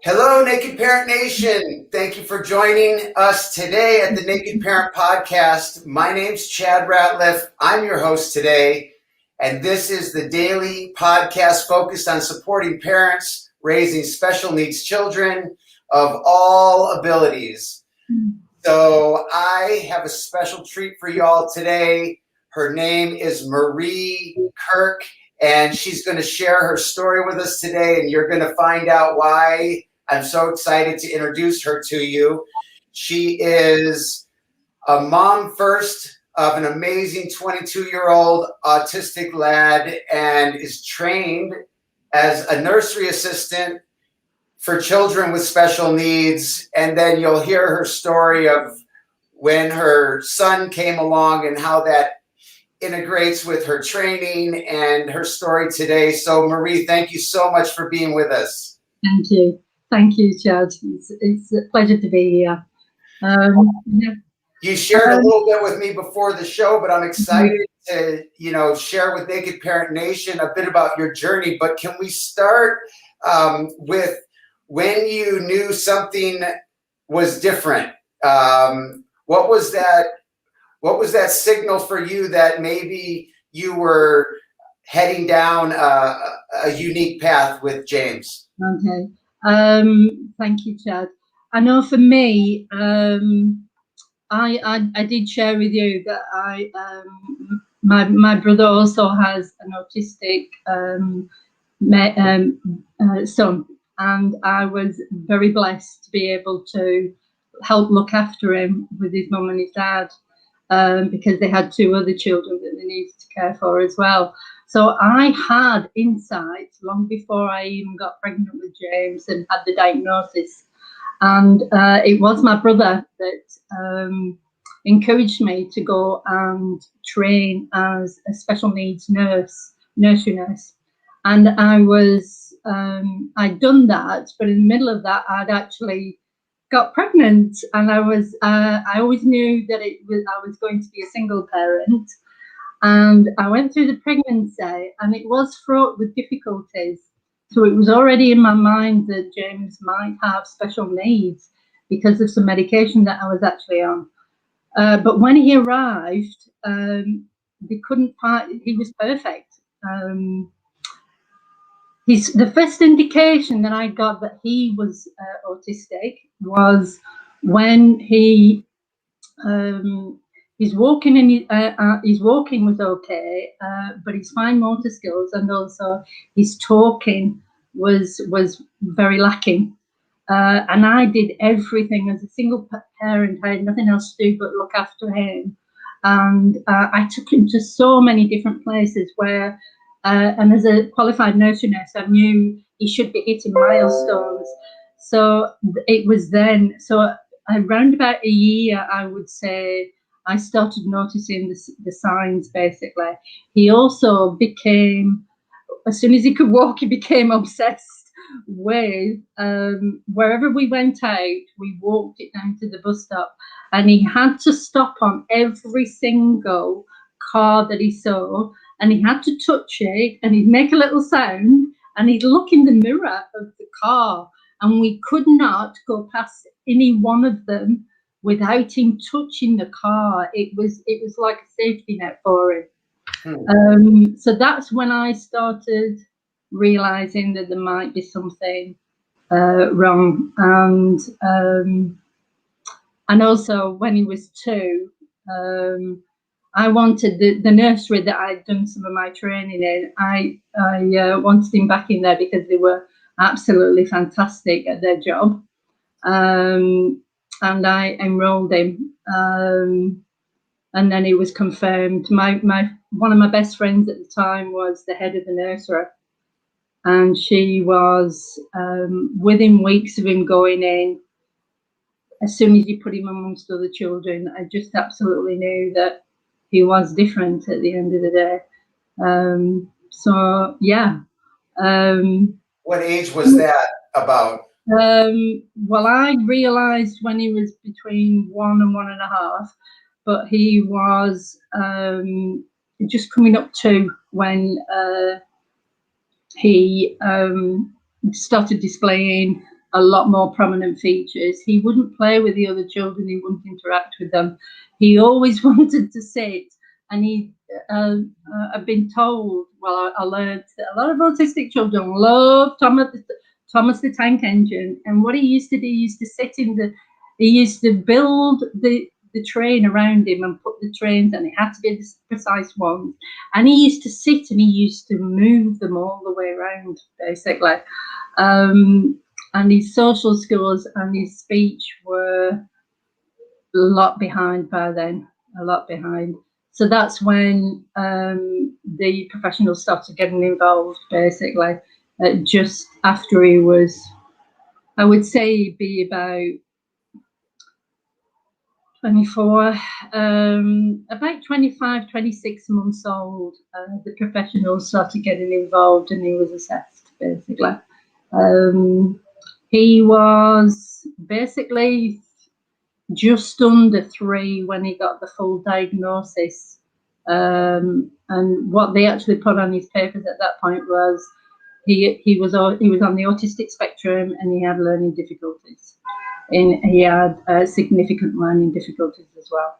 Hello, Naked Parent Nation. Thank you for joining us today at the Naked Parent Podcast. My name's Chad Ratliff. I'm your host today, and this is the daily podcast focused on supporting parents raising special needs children of all abilities. So I have a special treat for y'all today. Her name is Marie Kirk, and she's going to share her story with us today, and you're going to find out why I'm so excited to introduce her to you. She is a mom first of an amazing 22-year-old autistic lad and is trained as a nursery assistant for children with special needs. And then you'll hear her story of when her son came along and how that integrates with her training and her story today. So Marie, thank you so much for being with us. Thank you. Thank you, Chad. It's a pleasure to be here. Yeah. You shared a little bit with me before the show, but I'm excited to, share with Naked Parent Nation a bit about your journey. But can we start with when you knew something was different? What was that signal for you that maybe you were heading down a unique path with James? Okay. Thank you, Chad. I know for me, I did share with you that my brother also has an autistic son, and I was very blessed to be able to help look after him with his mum and his dad, because they had two other children that they needed to care for as well. So I had insights long before I even got pregnant with James and had the diagnosis. And it was my brother that encouraged me to go and train as a special needs nursery nurse. And I'd done that, but in the middle of that, I'd actually got pregnant, and I always knew that I was going to be a single parent. And I went through the pregnancy, and it was fraught with difficulties. So it was already in my mind that James might have special needs because of some medication that I was actually on. But when he arrived, they couldn't find. He was perfect. The first indication that I got that he was autistic was when his walking and his walking was okay, but his fine motor skills and also his talking was very lacking. And I did everything as a single parent. I had nothing else to do but look after him. And I took him to so many different places where, and as a qualified nursery nurse, I knew he should be hitting milestones. So it was then. So around about a year, I would say, I started noticing the signs, basically. He also became, as soon as he could walk, he became obsessed with, wherever we went out, we walked it down to the bus stop, and he had to stop on every single car that he saw, and he had to touch it, and he'd make a little sound, and he'd look in the mirror of the car, and we could not go past any one of them without him touching the car. It was like a safety net for him. So that's when I started realizing that there might be something wrong. And also when he was 2, I wanted the nursery that I'd done some of my training in. I wanted him back in there because they were absolutely fantastic at their job. And I enrolled him, and then it was confirmed. One of my best friends at the time was the head of the nursery, and she was within weeks of him going in. As soon as you put him amongst other children, I just absolutely knew that he was different at the end of the day. So yeah. What age was that about? Well, I realised when he was between 1 and 1.5, but he was just coming up 2 when he started displaying a lot more prominent features. He wouldn't play with the other children. He wouldn't interact with them. He always wanted to sit. And I've been told, well, I learned that a lot of autistic children love Thomas the Tank Engine. And what he used to do, he used to build the train around him and put the trains, and it had to be the precise ones. And he used to sit and he used to move them all the way around, basically. And his social skills and his speech were a lot behind by then, a lot behind. So that's when the professionals started getting involved, basically, just after he was, I would say, he'd be about 24, about 25, 26 months old. The professionals started getting involved and he was assessed, basically. He was basically just under 3 when he got the full diagnosis. And what they actually put on his papers at that point was he was on the autistic spectrum and he had learning difficulties. And he had significant learning difficulties as well.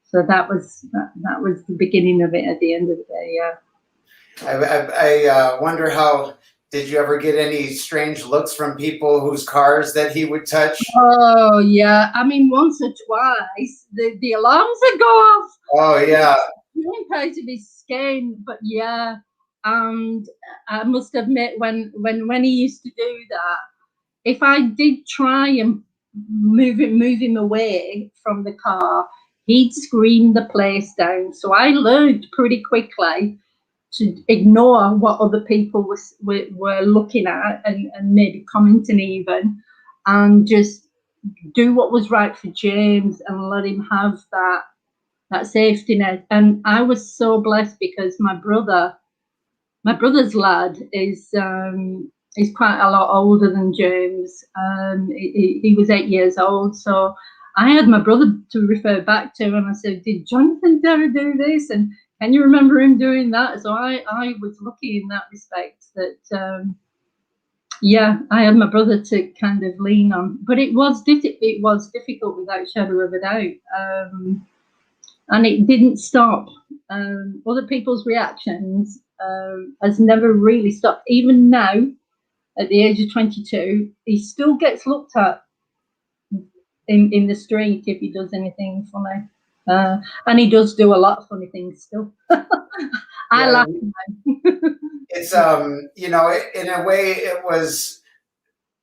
So that was the beginning of it at the end of the day, I wonder how, did you ever get any strange looks from people whose cars that he would touch? Oh, yeah. I mean, once or twice, the alarms would go off. Oh, yeah. You weren't supposed to be scared, but yeah. And I must admit, when he used to do that, if I did try and move him away from the car, he'd scream the place down. So I learned pretty quickly to ignore what other people were looking at and maybe commenting even, and just do what was right for James and let him have that safety net. And I was so blessed because my brother's lad is quite a lot older than James. He was 8 years old, so I had my brother to refer back to, and I said, "Did Jonathan ever do this? And can you remember him doing that?" So I was lucky in that respect that, yeah, I had my brother to kind of lean on. But it was difficult without a shadow of a doubt, and it didn't stop. Other people's reactions has never really stopped. Even now, at the age of 22, he still gets looked at in the street if he does anything funny. And he does do a lot of funny things still. I laugh now. It's, you know, in a way it was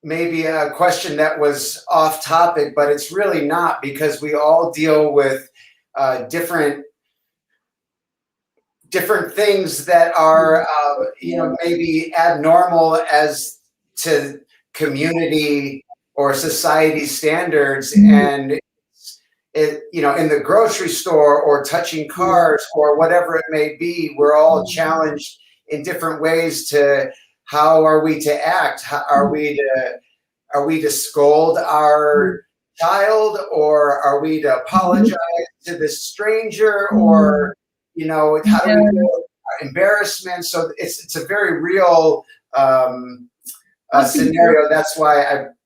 maybe a question that was off topic, but it's really not, because we all deal with different things that are, you know, maybe abnormal as to community or society standards. And it, you know, in the grocery store or touching cars or whatever it may be, we're all challenged in different ways to how are we to act? How are we to scold our child, or are we to apologize to this stranger, or, you know, how do we deal with embarrassment? So it's a very real scenario. That's why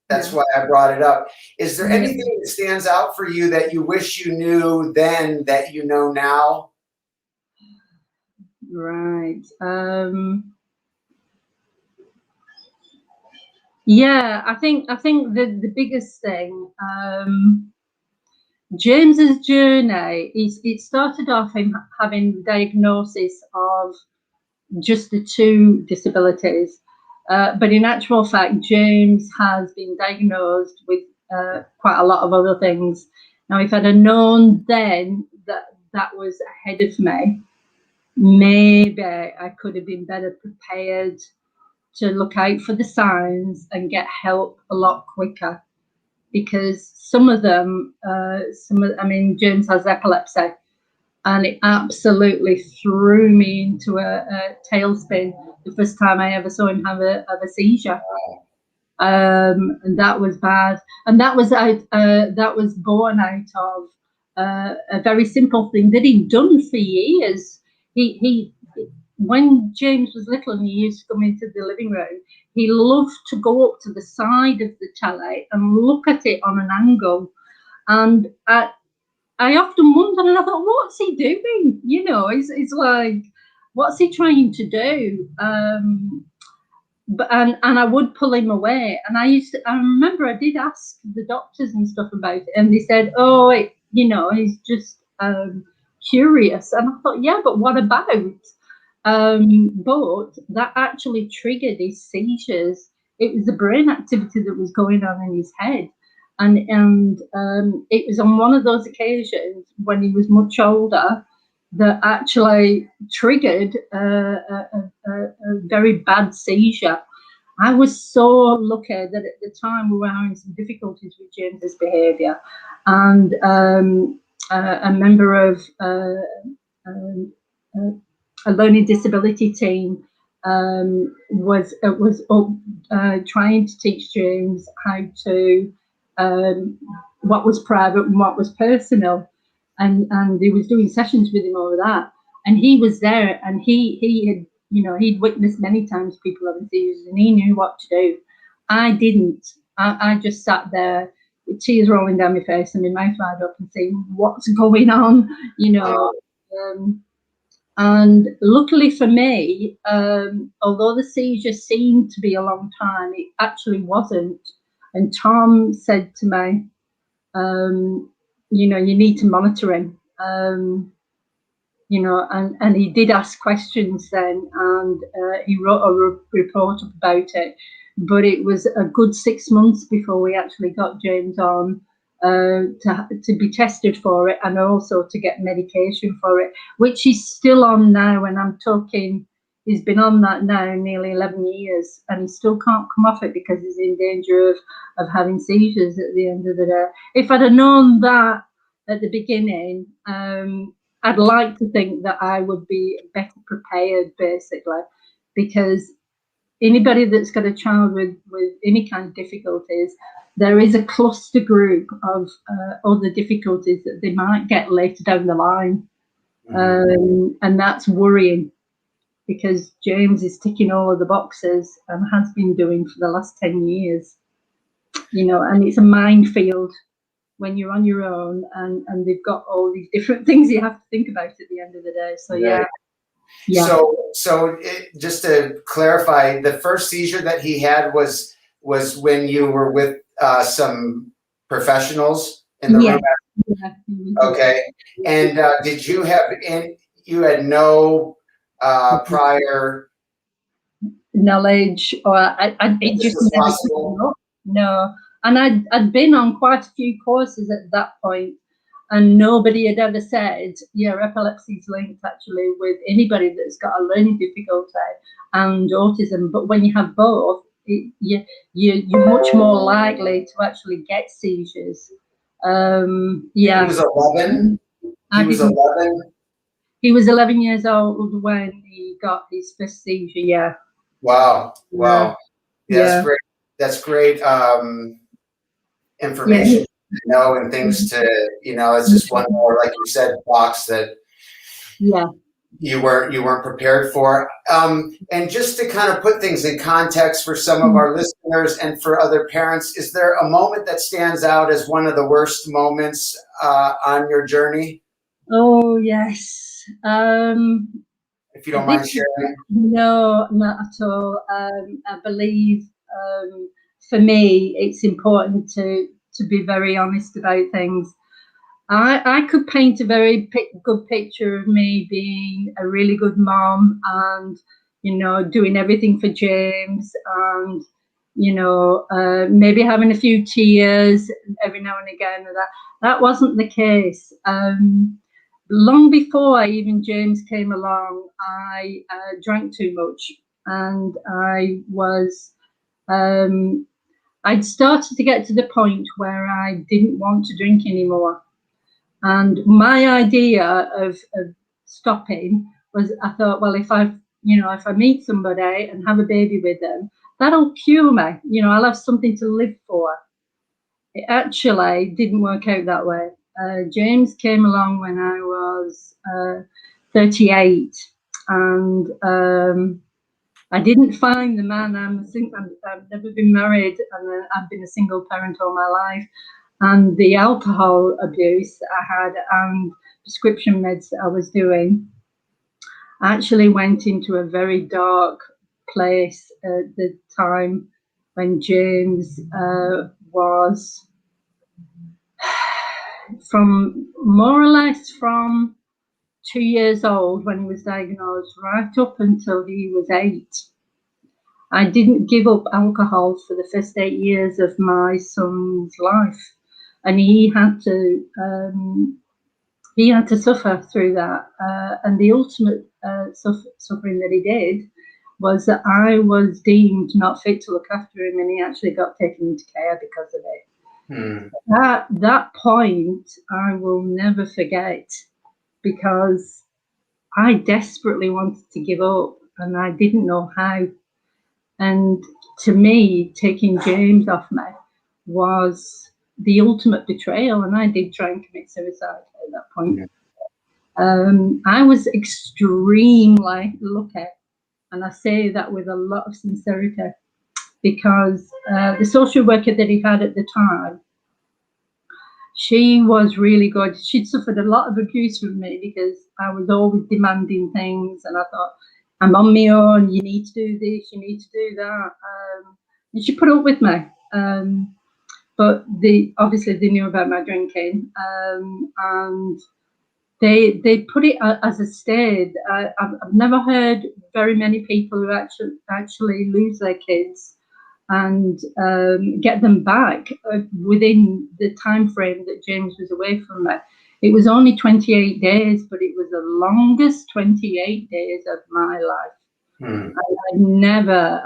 I brought it up. Is there anything that stands out for you that you wish you knew then that you know now? Right. Yeah, I think the biggest thing, James's journey is, it started off him having the diagnosis of just the 2 disabilities, but in actual fact, James has been diagnosed with quite a lot of other things. Now, if I'd have known then that was ahead of me, maybe I could have been better prepared to look out for the signs and get help a lot quicker, because some of them, I mean, James has epilepsy, and it absolutely threw me into a tailspin the first time I ever saw him have a seizure. And that was bad, and that was born out of a very simple thing that he'd done for years. when James was little and he used to come into the living room, he loved to go up to the side of the telly and look at it on an angle. And I often wondered, and I thought, what's he doing? You know, it's like, what's he trying to do? But I would pull him away. And I remember I did ask the doctors and stuff about it, and they said, oh, he's just curious. And I thought, yeah, but what about? But that actually triggered his seizures. It was the brain activity that was going on in his head. And it was on one of those occasions when he was much older that actually triggered a very bad seizure. I was so lucky that at the time we were having some difficulties with James's behaviour, and a member of a learning disability team was trying to teach James how to what was private and what was personal, and he was doing sessions with him over that, and he was there, and he had, he'd witnessed many times people having seizures, and he knew what to do. I didn't. I just sat there with tears rolling down my face and my mouth wide up and saying, what's going on, and luckily for me, although the seizure seemed to be a long time, it actually wasn't. And Tom said to me, you need to monitor him, and he did ask questions then, and he wrote a report up about it. But it was a good 6 months before we actually got James on to be tested for it, and also to get medication for it, which he's still on now. When I'm talking, he's been on that now nearly 11 years, and he still can't come off it because he's in danger of having seizures at the end of the day. If I'd have known that at the beginning, I'd like to think that I would be better prepared, basically, because anybody that's got a child with any kind of difficulties, there is a cluster group of other difficulties that they might get later down the line. And that's worrying, because James is ticking all of the boxes and has been doing for the last 10 years, and it's a minefield when you're on your own, and they've got all these different things you have to think about at the end of the day. So, right. Yeah. So just to clarify, the first seizure that he had was when you were with some professionals in the room? Yeah. Okay. And did you you had no prior knowledge, or it just never came up. No. And I'd been on quite a few courses at that point, and nobody had ever said, yeah, epilepsy is linked actually with anybody that's got a learning difficulty and autism. But when you have both, you're much more likely to actually get seizures. Yeah. He was 11? He was 11? He was 11 years old when he got his first seizure, yeah. Wow. Wow. Yeah, yeah. That's great information to know, and things to, it's just one more, like you said, box that you weren't prepared for. And just to kind of put things in context for some of our listeners and for other parents, is there a moment that stands out as one of the worst moments on your journey? Oh, yes. If you don't mind sharing. No, not at all. I believe for me, it's important to be very honest about things. I could paint a very good picture of me being a really good mom and, doing everything for James, and, maybe having a few tears every now and again. That wasn't the case. Long before even James came along, I drank too much, and I was, I'd started to get to the point where I didn't want to drink anymore. And my idea of stopping was, I thought, well, if I meet somebody and have a baby with them, that'll cure me. I'll have something to live for. It actually didn't work out that way. James came along when I was 38, and I didn't find the man. I've never been married, and I've been a single parent all my life. And the alcohol abuse that I had and prescription meds that I was doing, I actually went into a very dark place at the time when James was from more or less from 2 years old when he was diagnosed right up until he was 8. I didn't give up alcohol for the first 8 years of my son's life, and he had to suffer through that. And the ultimate suffering that he did was that I was deemed not fit to look after him, and he actually got taken into care because of it. That point I will never forget, because I desperately wanted to give up and I didn't know how. And to me, taking James off me was the ultimate betrayal, and I did try and commit suicide at that point. I was extremely lucky, and I say that with a lot of sincerity, because the social worker that he had at the time, she was really good. She'd suffered a lot of abuse from me because I was always demanding things, and I thought, I'm on my own, you need to do this, you need to do that. And she put up with me. But obviously they knew about my drinking, and they put it as a state. I've never heard very many people who actually lose their kids and get them back within the time frame that James was away from me. It was only 28 days, but it was the longest 28 days of my life.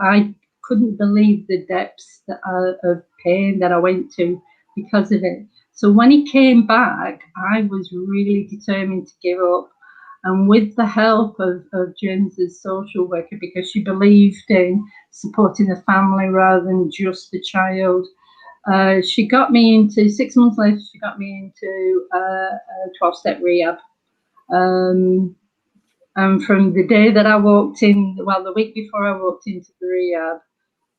I couldn't believe the depths of pain that I went to because of it. So when he came back, I was really determined to give up. And with the help of James's social worker, because she believed in supporting the family rather than just the child, she got me into, 6 months later, she got me into a 12-step rehab. And from the day that I walked in, the week before I walked into the rehab,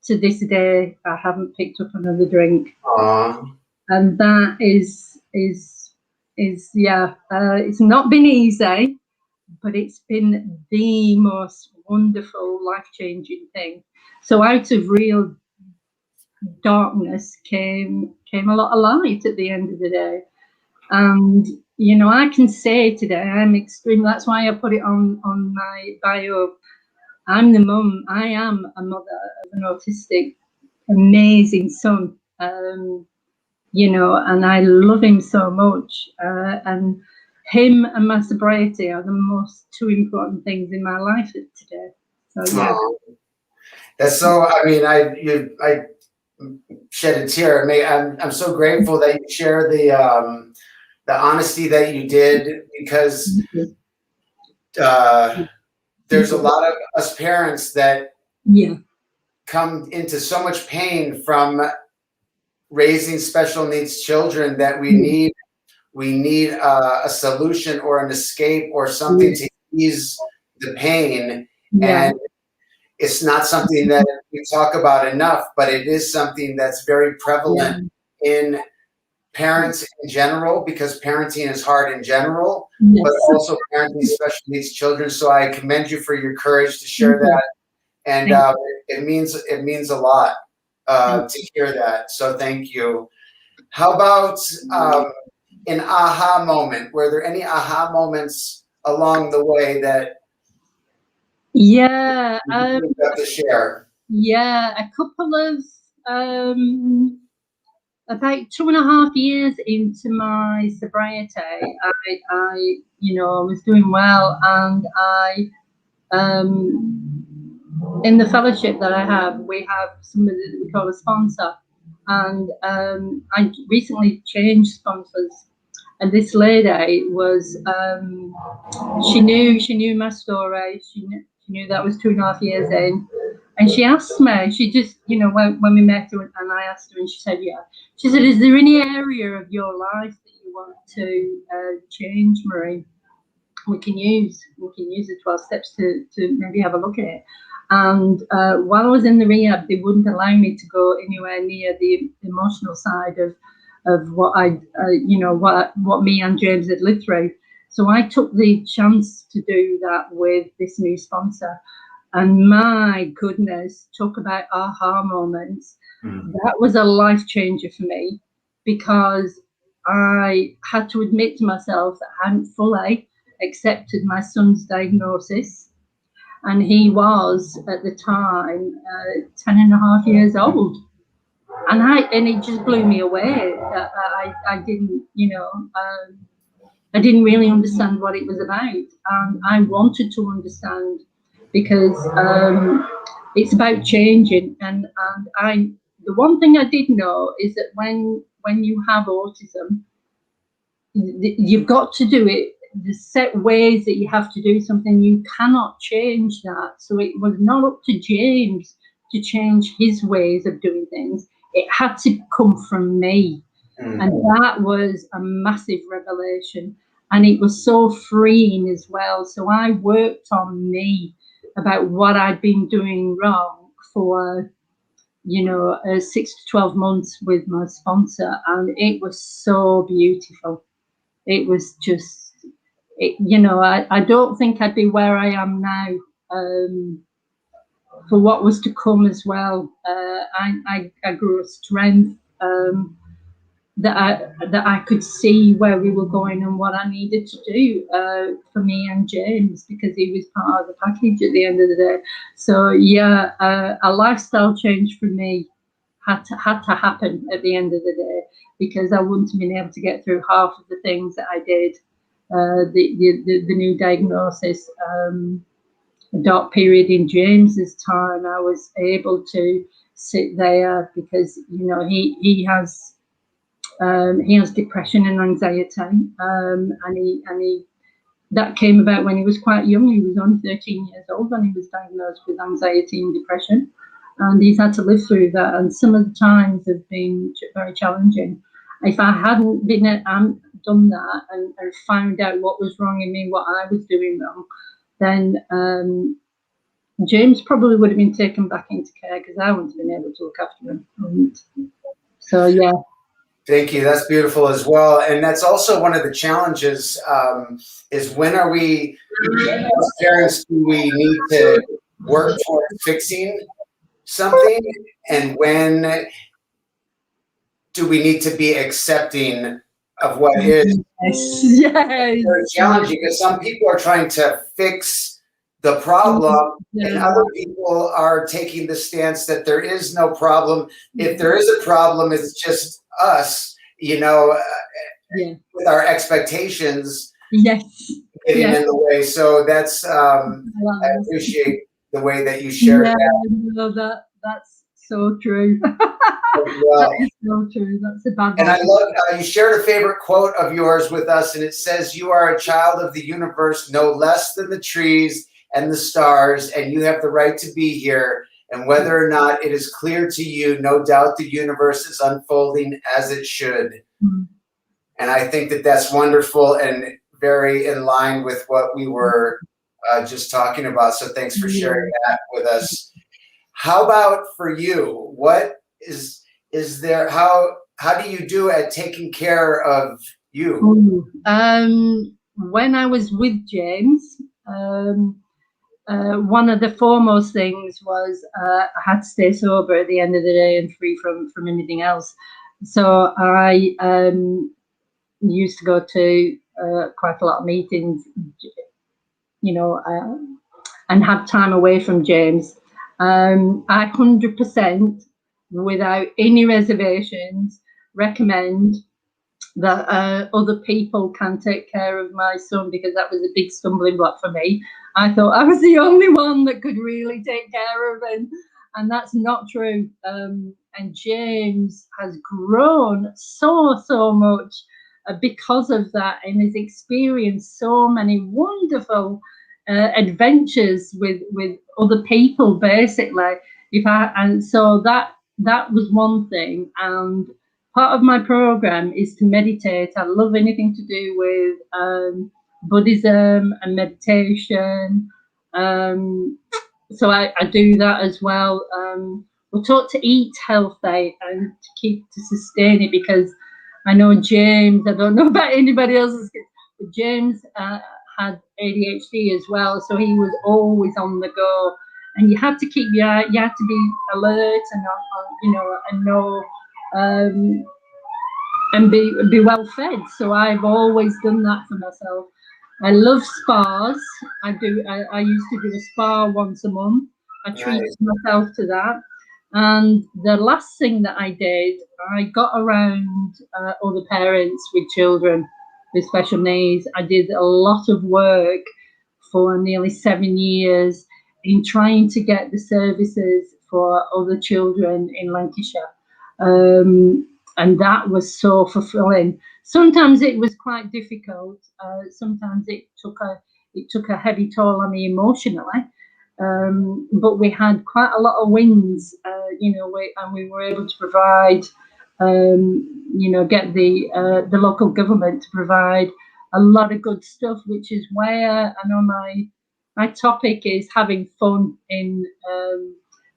to this day, I haven't picked up another drink. And that is it's not been easy, but it's been the most wonderful, life-changing thing. So out of real darkness came a lot of light at the end of the day. And I can say today I'm extreme. That's why I put it on my bio. I'm the mum. I am a mother of an autistic, amazing son. And I love him so much. And him and my sobriety are the most two important things in my life today. So yeah. That's so. I mean, I shed a tear. I'm so grateful that you share the honesty that you did, because there's a lot of us parents that come into so much pain from raising special needs children that we need a solution or an escape or something to ease the pain. And it's not something that we talk about enough, but it is something that's very prevalent in parents in general, because parenting is hard in general, but also parenting special needs children. So I commend you for your courage to share that. And it means a lot to hear that. So thank you. How about an aha moment? Were there any aha moments along the way that you have to share? A couple of about 2.5 years into my sobriety, I was doing well, and in the fellowship that I have, we have somebody that we call a sponsor, and I recently changed sponsors, and this lady was she knew my story. She knew that I was 2.5 years in, and she asked me. She just when we met her, and I asked her, and she said, yeah. She said, is there any area of your life that you want to change, Marie? we can use the 12 steps to maybe have a look at it. And while I was in the rehab, they wouldn't allow me to go anywhere near the emotional side of what what me and James had lived through. So I took the chance to do that with this new sponsor. And my goodness, talk about aha moments. That was a life changer for me, because I had to admit to myself that I hadn't fully accepted my son's diagnosis. And he was, at the time, 10 and a half years old. And it just blew me away. I didn't, I didn't really understand what it was about. And I wanted to understand, because it's about changing. And the one thing I did know is that when you have autism, you've got to do it. The set ways that you have to do something, you cannot change that. So it was not up to James to change his ways of doing things. It had to come from me. And that was a massive revelation. And it was so freeing as well. So I worked on me about what I'd been doing wrong for 6 to 12 months with my sponsor. And it was so beautiful. It was just, I don't think I'd be where I am now for what was to come as well. I grew a strength that I could see where we were going and what I needed to do for me and James, because he was part of the package at the end of the day. So yeah, a lifestyle change for me had to happen at the end of the day, because I wouldn't have been able to get through half of the things that I did. The new diagnosis, a dark period in James's time, I was able to sit there because he has depression and anxiety, and he that came about when he was quite young. He was only 13 years old when he was diagnosed with anxiety and depression, and he's had to live through that. And some of the times have been very challenging. If I hadn't done that and found out what was wrong in me, what I was doing wrong, then James probably would have been taken back into care, because I wouldn't have been able to look after him. So yeah. Thank you. That's beautiful as well. And that's also one of the challenges, is when are we, as parents, do we need to work toward fixing something? And when do we need to be accepting of what is? Yes. Very challenging, because some people are trying to fix the problem, and other people are taking the stance that there is no problem. If there is a problem, it's just us, with our expectations getting in the way. So that's, I appreciate the way that you shared that. That's so true. That is so true. That's a bad one. And I love, you shared a favorite quote of yours with us, and it says, "You are a child of the universe, no less than the trees and the stars, and you have the right to be here. And whether or not it is clear to you, no doubt the universe is unfolding as it should." And I think that that's wonderful and very in line with what we were just talking about. So thanks for sharing that with us. How about for you? What is there? How do you do at taking care of you? When I was with James, one of the foremost things was I had to stay sober at the end of the day and free from anything else. So I used to go to quite a lot of meetings, and have time away from James. I 100%, without any reservations, recommend that other people can take care of my son, because that was a big stumbling block for me. I thought I was the only one that could really take care of him, and that's not true. And James has grown so much because of that, and has experienced so many wonderful adventures with other people, basically. And so that was one thing. And part of my program is to meditate. I love anything to do with Buddhism and meditation. So I do that as well. We're taught to eat healthy and to sustain it, because I know James, I don't know about anybody else's kids, but James had ADHD as well, so he was always on the go, and you had to you had to be alert and and know and be well fed. So I've always done that for myself. I love spas. I used to do a spa once a month. I treated myself to that. And the last thing that I did, I got around other parents with children with special needs. I did a lot of work for nearly 7 years in trying to get the services for other children in Lancashire. And that was so fulfilling. Sometimes it was quite difficult. Sometimes it took a heavy toll on me emotionally. But we had quite a lot of wins, and we were able to provide, get the local government to provide a lot of good stuff, which is where I know my topic is having fun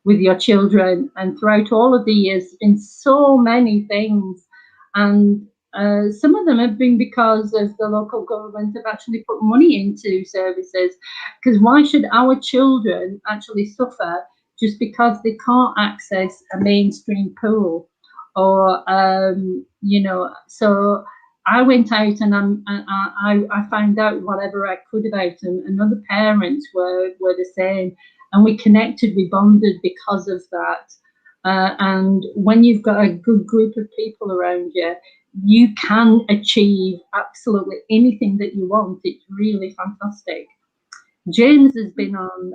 with your children. And throughout all of the years, there's been so many things, and some of them have been because of the local government have actually put money into services. Because why should our children actually suffer just because they can't access a mainstream pool? Or so I went out and I found out whatever I could about them, and other parents were the same, and we connected, we bonded because of that. And when you've got a good group of people around you, you can achieve absolutely anything that you want. It's really fantastic. James has been on,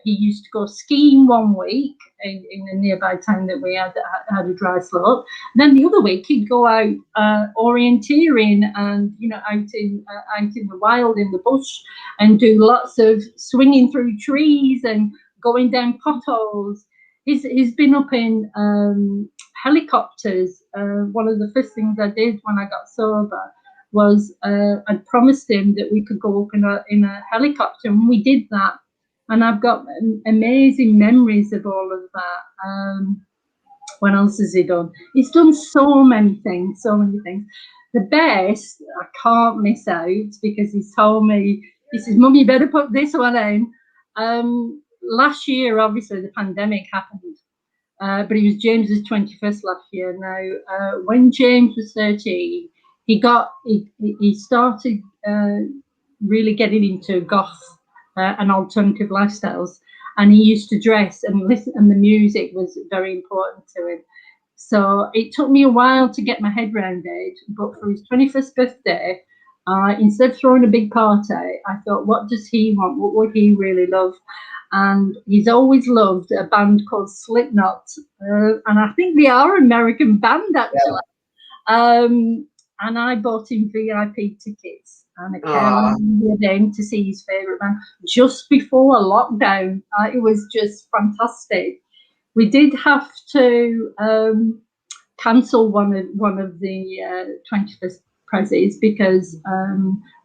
he used to go skiing one week in a nearby town that we had a dry slope. And then the other week he'd go out orienteering and, out in the wild, in the bush, and do lots of swinging through trees and going down potholes. He's been up in helicopters. One of the first things I did when I got sober was I'd promised him that we could go up in a helicopter, and we did that. And I've got amazing memories of all of that. What else has he done? He's done so many things, so many things. The best, I can't miss out, because he's told me, he says, "Mum, you better put this one in." Last year, obviously, the pandemic happened. But it was James's 21st last year. Now, when James was 13, he started really getting into goth and alternative lifestyles, and he used to dress and listen, and the music was very important to him. So it took me a while to get my head around it, but for his 21st birthday, instead of throwing a big party, I thought, what does he want? What would he really love? And he's always loved a band called Slipknot, and I think they are an American band, actually. Yeah. And I bought him VIP tickets and a caravan with him to see his favourite band just before lockdown. It was just fantastic. We did have to cancel one of the 21st prezzies because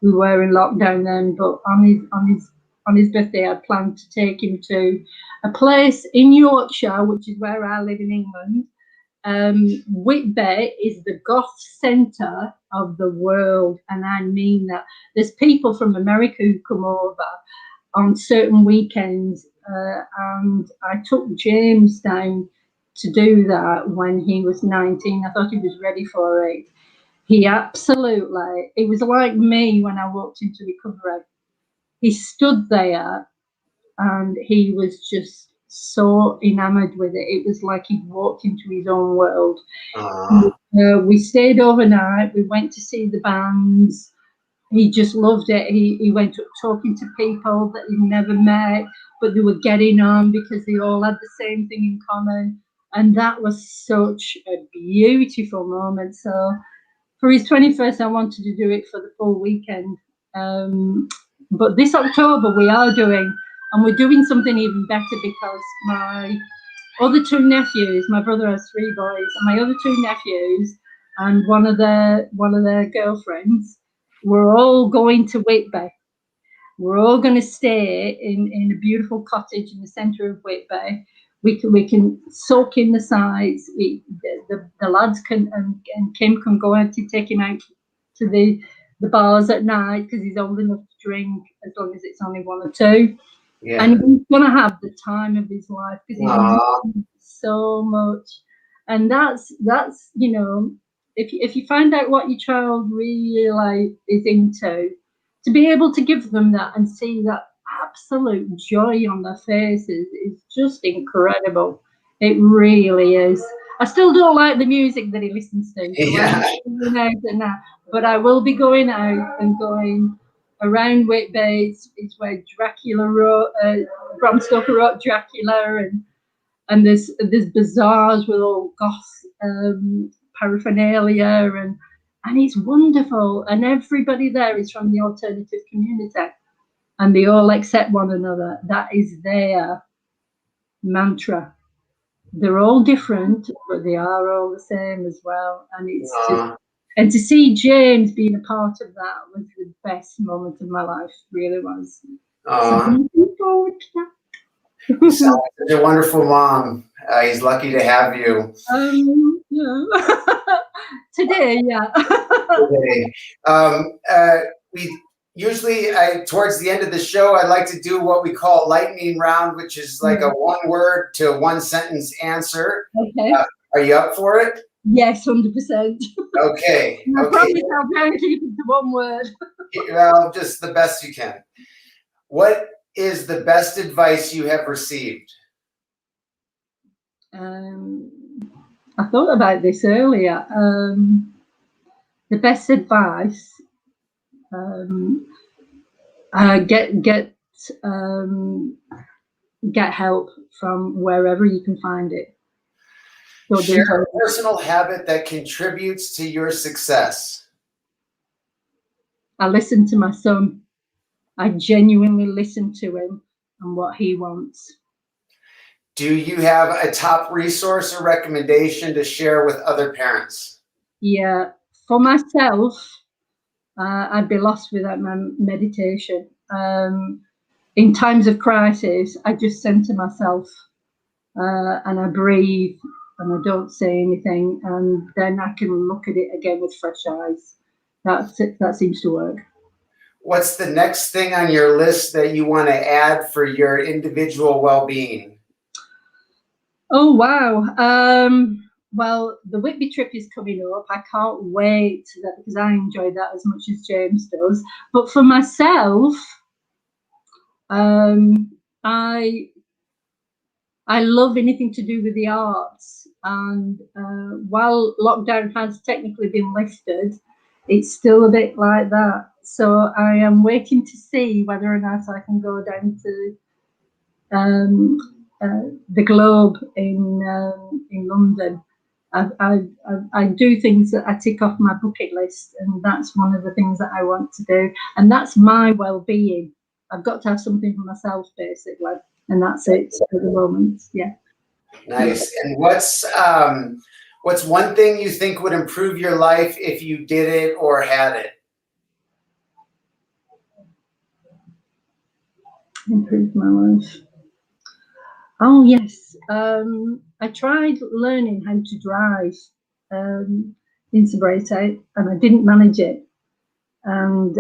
we were in lockdown then. But on his birthday, I planned to take him to a place in Yorkshire, which is where I live in England. Whitby is the goth centre of the world, and I mean that. There's people from America who come over on certain weekends, and I took James down to do that when he was 19. I thought he was ready for it. It was like me when I walked into recovery. He stood there and he was just so enamored with it. It was like he'd walked into his own world. We stayed overnight. We went to see the bands. He just loved it. He went up talking to people that he'd never met, but they were getting on because they all had the same thing in common. And that was such a beautiful moment. So for his 21st, I wanted to do it for the full weekend. But this October we are doing, and we're doing something even better, because my other two nephews, my brother has 3 boys, and my other 2 nephews and one of their girlfriends, we're all going to Whitby. We're all going to stay in a beautiful cottage in the centre of Whitby. We can soak in the sights. The lads can and Kim can go out to take him out to the bars at night because he's old enough to drink as long as it's only one or two. Yeah. And he's going to have the time of his life because he's Aw. so much. And that's you know, if you find out what your child really like is into, to be able to give them that and see that absolute joy on their faces is just incredible. It really is. I still don't like the music that he listens to, so Yeah. I'm going out and that, but I will be going out and going around Whitby. It's where Dracula wrote, Bram Stoker wrote Dracula, and there's bazaars with all goth paraphernalia, and it's wonderful. And everybody there is from the alternative community, and they all accept one another. That is their mantra. They're all different, but they are all the same as well. And it's just, and to see James being a part of that was the best moment of my life. Really was. So I'm looking forward to that. You sound like such a wonderful mom. He's lucky to have you. Yeah. Today, yeah. Today. We usually, towards the end of the show, I like to do what we call lightning round, which is like a 1-word to 1-sentence answer. Okay. Are you up for it? Yes, 100%. Okay. I promise I'll try and keep it to 1 word. Well, just the best you can. What is the best advice you have received? I thought about this earlier. The best advice: get help from wherever you can find it. Share a personal habit that contributes to your success. I listen to my son. I genuinely listen to him and what he wants. Do you have a top resource or recommendation to share with other parents? Yeah, for myself, I'd be lost without my meditation. In times of crisis, I just center myself and I breathe and I don't say anything, and then I can look at it again with fresh eyes. That seems to work. What's the next thing on your list that you want to add for your individual well-being? Oh, wow. Well, the Whitby trip is coming up. I can't wait because I enjoy that as much as James does. But for myself, I love anything to do with the arts. And while lockdown has technically been lifted, it's still a bit like that. So I am waiting to see whether or not I can go down to the Globe in London. I do things that I tick off my bucket list, and that's one of the things that I want to do, and that's my well-being. I've got to have something for myself, basically, and that's it at the moment. Yeah. Nice. And what's one thing you think would improve your life if you did it or had it? Improve my life. Oh yes, I tried learning how to drive in sobriety, and I didn't manage it. And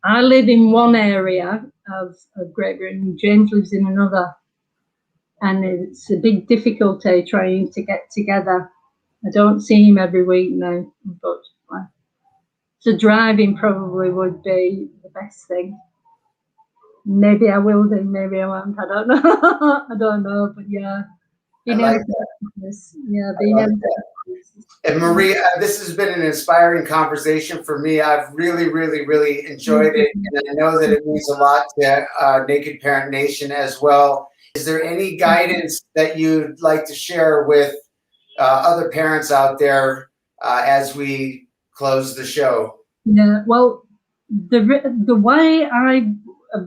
I live in one area of Great Britain. James lives in another, and it's a big difficulty trying to get together. I don't see him every week now, unfortunately. So driving probably would be the best thing. Maybe I will do, maybe I won't. I don't know. I don't know, but yeah. I like And Marie, this has been an inspiring conversation for me. I've really, really, really enjoyed it, and I know that it means a lot to Naked Parent Nation as well. Is there any guidance that you'd like to share with other parents out there as we close the show? Yeah, well, the way I've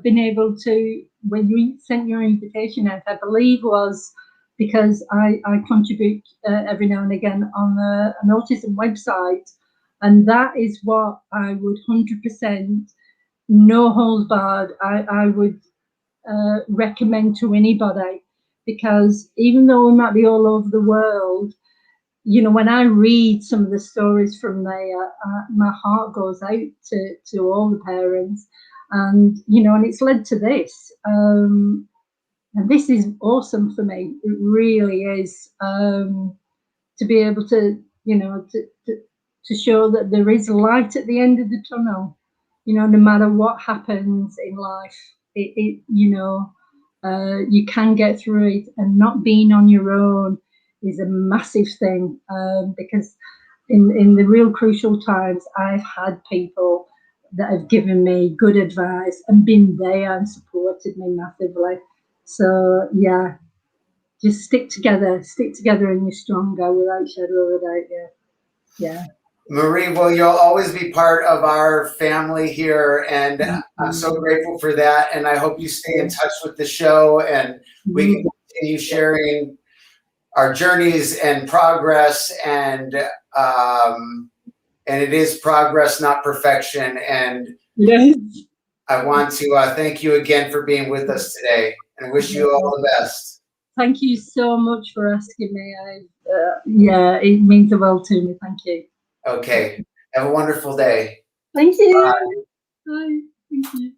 been able to, when you sent your invitation out, I believe was because I contribute every now and again on an autism website, And that is what I would 100%, no holds barred, I would recommend to anybody, because even though we might be all over the world, you know, when I read some of the stories from there, my heart goes out to all the parents, and you know, and it's led to this, and this is awesome for me. It really is, to be able to, you know, to show that there is light at the end of the tunnel. You know, no matter what happens in life, you know, you can get through it, and not being on your own is a massive thing, because in the real crucial times, I've had people that have given me good advice and been there and supported me massively. So yeah, just stick together, and you're stronger, without shadow of a doubt. Yeah. Marie, well, you'll always be part of our family here, and I'm so grateful for that. And I hope you stay in touch with the show, and we can continue sharing our journeys and progress. And it is progress, not perfection. And Yes. I want to thank you again for being with us today, and wish you all the best. Thank you so much for asking me. Yeah, it means the world to me. Thank you. Okay. Have a wonderful day. Thank you. Bye. Bye. Thank you.